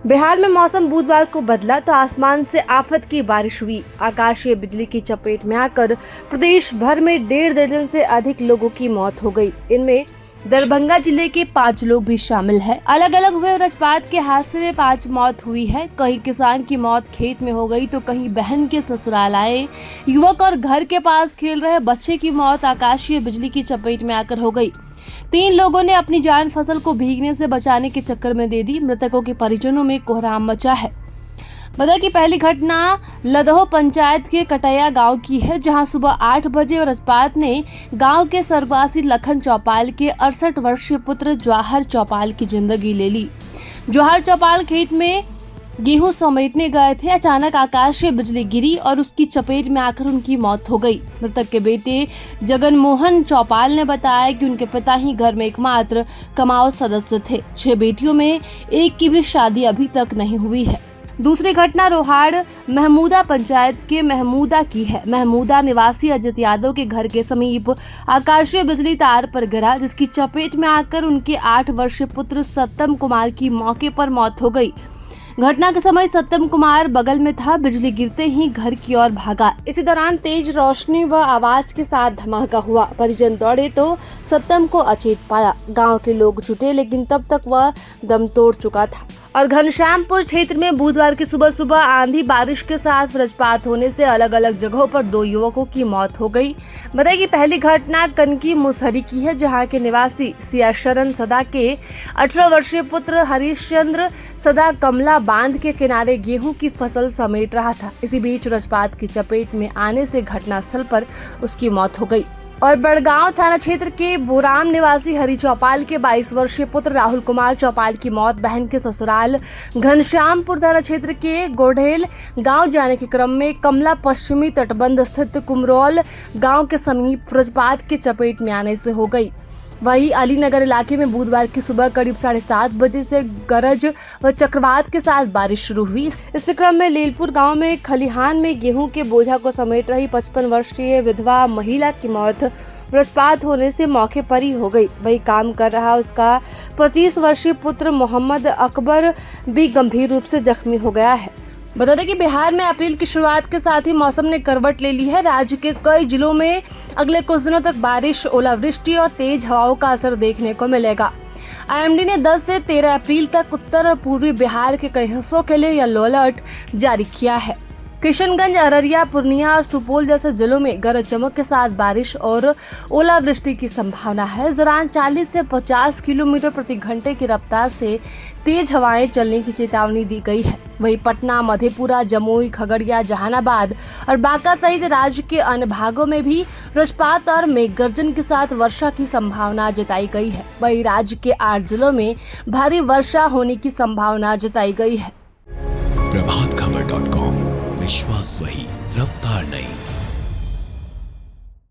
बिहार में मौसम बुधवार को बदला तो आसमान से आफत की बारिश हुई। आकाशीय बिजली की चपेट में आकर प्रदेश भर में 1.5 दर्जन से अधिक लोगों की मौत हो गई। इनमें दरभंगा जिले के 5 लोग भी शामिल हैं। अलग अलग हुए वज्रपात के हादसे में 5 मौत हुई है। कहीं किसान की मौत खेत में हो गई तो कहीं बहन के ससुराल आए युवक और घर के पास खेल रहे बच्चे की मौत आकाशीय बिजली की चपेट में आकर हो गई। 3 लोगों ने अपनी जान फसल को भीगने से बचाने के चक्कर में दे दी। मृतकों के परिजनों में कोहराम मचा है। बता कि पहली घटना लदहो पंचायत के कटैया गांव की है, जहां सुबह 8 बजे वज्रपात ने गांव के स्वर्गवासी लखन चौपाल के 68 वर्षीय पुत्र जवाहर चौपाल की जिंदगी ले ली। जवाहर चौपाल खेत में गेहूं समेटने गए थे। अचानक आकाशीय बिजली गिरी और उसकी चपेट में आकर उनकी मौत हो गई। मृतक के बेटे जगनमोहन चौपाल ने बताया कि उनके पिता ही घर में एकमात्र कमाऊ सदस्य थे। 6 बेटियों में एक की भी शादी अभी तक नहीं हुई है। दूसरी घटना रोहाड़ महमूदा पंचायत के महमूदा की है। महमूदा निवासी अजित यादव के घर के समीप आकाशीय बिजली तार पर गिरा, जिसकी चपेट में आकर उनके 8 वर्षीय पुत्र सत्यम कुमार की मौके पर मौत हो गई। घटना के समय सत्यम कुमार बगल में था। बिजली गिरते ही घर की ओर भागा। इसी दौरान तेज रोशनी व आवाज के साथ धमाका हुआ। परिजन दौड़े तो सत्यम को अचेत पाया। गांव के लोग जुटे, लेकिन तब तक वह दम तोड़ चुका था। और घनश्यामपुर क्षेत्र में बुधवार की सुबह आंधी बारिश के साथ वज्रपात होने से अलग अलग जगहों पर 2 युवकों की मौत हो गई। बताइए कि पहली घटना कनकी मुसहरी की है, जहां के निवासी सियाशरण सदा के 18 वर्षीय पुत्र हरिश्चंद्र सदा कमला बांध के किनारे गेहूं की फसल समेट रहा था। इसी बीच वज्रपात की चपेट में आने से घटनास्थल पर उसकी मौत हो गई। और बड़गांव थाना क्षेत्र के बोराम निवासी हरि चौपाल के 22 वर्षीय पुत्र राहुल कुमार चौपाल की मौत बहन के ससुराल घनश्यामपुर थाना क्षेत्र के गोढ़ेल गांव जाने के क्रम में कमला पश्चिमी तटबंध स्थित कुमरोल गांव के समीप वज्रपात की चपेट में आने से हो गई। वहीं अलीनगर इलाके में बुधवार की सुबह करीब 7:30 बजे से गरज व चक्रवात के साथ बारिश शुरू हुई। इस क्रम में लीलपुर गांव में खलिहान में गेहूं के बोझा को समेट रही 55 वर्षीय विधवा महिला की मौत वज्रपात होने से मौके पर ही हो गई। वही काम कर रहा उसका 25 वर्षीय पुत्र मोहम्मद अकबर भी गंभीर रूप से जख्मी हो गया है। बता दें कि बिहार में अप्रैल की शुरुआत के साथ ही मौसम ने करवट ले ली है। राज्य के कई जिलों में अगले कुछ दिनों तक बारिश, ओलावृष्टि और तेज हवाओं का असर देखने को मिलेगा। आईएमडी ने 10 से 13 अप्रैल तक उत्तर और पूर्वी बिहार के कई हिस्सों के लिए येलो अलर्ट जारी किया है। किशनगंज, अररिया, पूर्णिया और सुपौल जैसे जिलों में गरज चमक के साथ बारिश और ओलावृष्टि की संभावना है। इस दौरान 40 से 50 किलोमीटर प्रति घंटे की रफ्तार से तेज हवाएं चलने की चेतावनी दी गई है। वहीं पटना, मधेपुरा, जमुई, खगड़िया, जहानाबाद और बांका सहित राज्य के अन्य भागों में भी वज्रपात और मेघगर्जन के साथ वर्षा की संभावना जताई गई है। वहीं राज्य के 8 जिलों में भारी वर्षा होने की संभावना जताई गई है। प्रभातखबर.com, विश्वास वही, रफ्तार नहीं।